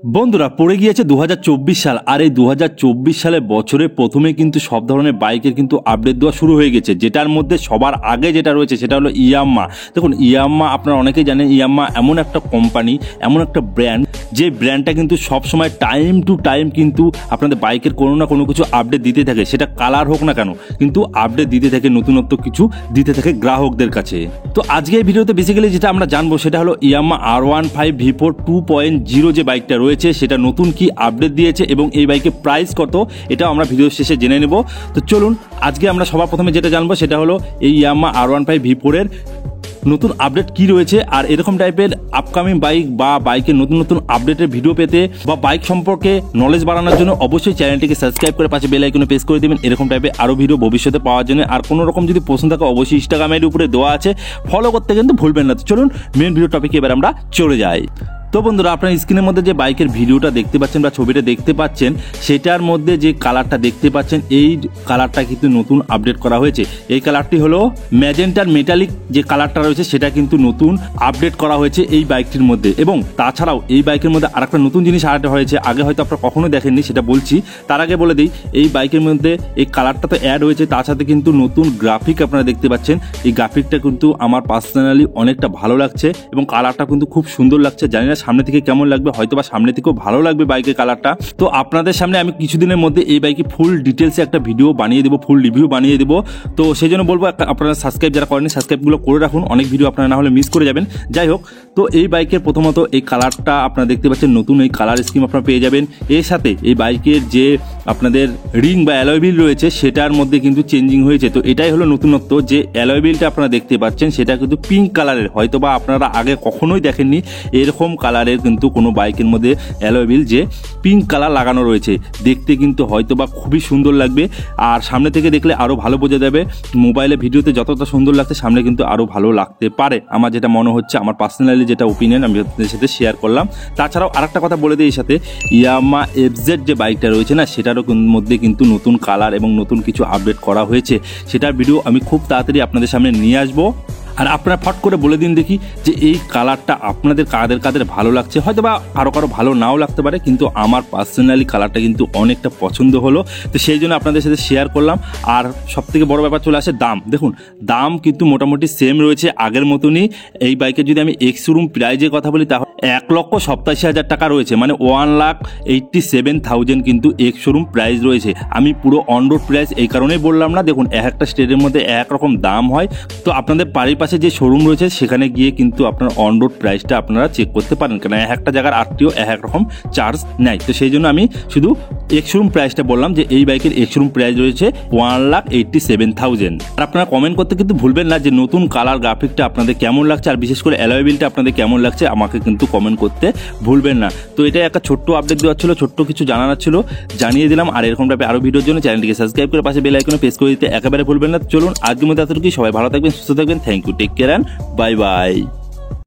বন্ধুরা পড়ে গিয়েছে 2024 সাল। আর এই 2024 সালের বছরের প্রথমে কিন্তু সব ধরনের বাইকের কিন্তু আপডেট দেওয়া শুরু হয়ে গেছে, যেটার মধ্যে সবার আগে যেটা রয়েছে সেটা হলো ইয়ামাহা। দেখুন ইয়ামাহা আপনারা অনেকেই জানেন, ইয়ামাহা এমন একটা কোম্পানি, এমন একটা ব্র্যান্ড, যে ব্র্যান্ডটা কিন্তু সবসময় টাইম টু টাইম কিন্তু আপনাদের বাইকের কোনো না কোনো কিছু আপডেট দিতে থাকে, সেটা কালার হোক না কেন, কিন্তু আপডেট দিতে থাকে, নতুনত্ব কিছু দিতে থাকে গ্রাহকদের কাছে। তো আজকে এই ভিডিওতে বেসিক্যালি যেটা আমরা জানবো সেটা হলো ইয়ামাহা R15 V4 2.0 যে বাইকটা রয়েছে সেটা নতুন কি আপডেট দিয়েছে এবং এই বাইকের প্রাইস কত, এটাও আমরা ভিডিওর শেষে জেনে নেব। তো চলুন আজকে আমরা সবার প্রথমে যেটা জানবো সেটা হলো এই ইয়ামাহা R15 V4 এর নতুন আপডেট কি রয়েছে। আর এরকম টাইপের আপকামিং বাইক বা বাইকের নতুন নতুন আপডেটের ভিডিও পেতে বা বাইক সম্পর্কে নলেজ বাড়ানোর জন্য অবশ্যই চ্যানেলটিকে সাবস্ক্রাইব করে পাশে বেল আইকনে প্রেস করে দেবেন এরকম টাইপের আরও ভিডিও ভবিষ্যতে পাওয়ার জন্য। আর কোনো রকম যদি প্রশ্ন থাকে অবশ্যই ইনস্টাগ্রামের উপরে দেওয়া আছে, ফলো করতে কিন্তু ভুলবেন না। তো চলুন মেন ভিডিও টপিকে এবার আমরা চলে যাই। তো বন্ধুরা আপনার স্ক্রিনের মধ্যে যে বাইকের ভিডিওটা দেখতে পাচ্ছেন বা ছবিটা দেখতে পাচ্ছেন, সেটার মধ্যে যে কালারটা দেখতে পাচ্ছেন এই কালারটা কিন্তু নতুন আপডেট করা হয়েছে। এই কালারটি হলো ম্যাজেন্টার মেটালিক যে কালারটা রয়েছে সেটা কিন্তু নতুন আপডেট করা হয়েছে এই বাইকটির মধ্যে। এবং তাছাড়াও এই বাইকের মধ্যে আরেকটা নতুন জিনিস আড হয়েছে, আগে হয়তো আপনারা কখনো দেখেননি, সেটা বলছি। তার আগে বলে দিই এই বাইকের মধ্যে এই কালারটা তো অ্যাড হয়েছে, তার সাথে কিন্তু নতুন গ্রাফিক আপনারা দেখতে পাচ্ছেন। এই গ্রাফিকটা কিন্তু আমার পার্সোনালি অনেকটা ভালো লাগছে এবং কালারটা কিন্তু খুব সুন্দর লাগছে। জানি না সামনে থেকে কেমন লাগবে, হয়তো বা সামনে থেকেও ভালো লাগবে বাইকের কালারটা। তো আপনাদের সামনে আমি কিছুদিনের মধ্যে এই বাইকে ফুল ডিটেলসে একটা ভিডিও বানিয়ে দেবো, ফুল রিভিউ বানিয়ে দেবো। তো সেই জন্য বলবো আপনারা সাবস্ক্রাইব যারা করেনি সাবস্ক্রাইবগুলো করে রাখুন, অনেক ভিডিও আপনারা না হলে মিস করে যাবেন। যাই হোক, তো এই বাইকের প্রথমত এই কালারটা আপনারা দেখতে পাচ্ছেন, নতুন এই কালার স্কিম আপনারা পেয়ে যাবেন। এর সাথে এই বাইকের যে আপনাদের রিং বা অ্যালয় হুইল রয়েছে সেটার মধ্যে কিন্তু চেঞ্জিং হয়েছে। তো এটাই হলো নতুনত্ব, যে অ্যালয় হুইলটা আপনারা দেখতে পাচ্ছেন সেটা কিন্তু পিঙ্ক কালারের, হয়তো বা আপনারা আগে কখনোই দেখেননি এরকম কালারের কিন্তু কোনো বাইকের মধ্যে অ্যালয় হুইল যে পিঙ্ক কালার লাগানো রয়েছে। দেখতে কিন্তু হয়তো বা খুবই সুন্দর লাগবে, আর সামনে থেকে দেখলে আরও ভালো বোঝা যাবে। মোবাইলে ভিডিওতে যতটা সুন্দর লাগছে সামনে কিন্তু আরও ভালো লাগতে পারে, আমার যেটা মনে হচ্ছে, আমার পার্সোনালি যেটা ওপিনিয়ন আমি আপনাদের সাথে শেয়ার করলাম। তাছাড়াও আরেকটা কথা বলে দিই, এর সাথে ইয়ামাহা FZ যে বাইকটা রয়েছে না, সেটারও মধ্যে কিন্তু নতুন কালার এবং নতুন কিছু আপডেট করা হয়েছে। সেটার ভিডিও আমি খুব তাড়াতাড়ি আপনাদের সামনে নিয়ে আসবো। আর আপনারা ফট করে বলে দিন দেখি যে এই কালারটা আপনাদের কাদের ভালো লাগছে। হয়তো বা কারো ভালো নাও লাগতে পারে, কিন্তু আমার পার্সোনালি কালারটা কিন্তু অনেকটা পছন্দ হলো। তো সেই জন্য আপনাদের সাথে শেয়ার করলাম। আর সবথেকে বড় ব্যাপার চলে আসে দাম। দেখুন দাম কিন্তু মোটামুটি সেম রয়েছে আগের মতনই। এই বাইকের যদি আমি এক্স শোরুম প্রাইজের কথা বলি তাহলে 1,87,000 টাকা রয়েছে, মানে 1,87,000 কিন্তু এক্স শোরুম প্রাইস রয়েছে। আমি পুরো অন রোড প্রাইস এই কারণেই বললাম না, দেখুন এক একটা স্টেটের মধ্যে এক রকম দাম হয়। তো আপনাদের বাড়ির পাশে যে শোরুম রয়েছে সেখানে গিয়ে কিন্তু আপনার অন রোড প্রাইসটা আপনারা চেক করতে পারেন, কেন এক একটা জায়গার আরটিও এক রকম চার্জ নেয়। তো সেই জন্য আমি শুধু এক্স শোরুম প্রাইসটা বললাম যে এই বাইকের এক্স শোরুম প্রাইস রয়েছে 1,87,000। আর আপনারা কমেন্ট করতে কিন্তু ভুলবেন না যে নতুন কালার গ্রাফিকটা আপনাদের কেমন লাগছে, আর বিশেষ করে অ্যালয় হুইলটা আপনাদের কেমন লাগছে আমাকে কিন্তু কমেন্ট করতে ভুলবেন না। তো এটা একটা ছোট্ট আপডেট দেওয়ার ছিল, ছোট্ট কিছু জানানোর ছিল, জানিয়ে দিলাম। আর এরকম টাইপের আরও ভিডিওর জন্য চ্যানেলটিকে সাবস্ক্রাইব করে পাশে বেল আইকনে প্রেস করে দিতে একেবারে ভুলবেন না। চলুন আজকের মধ্যে এতটুকুই, সবাই ভালো থাকবেন, সুস্থ থাকবেন। Thank you, take care and bye by.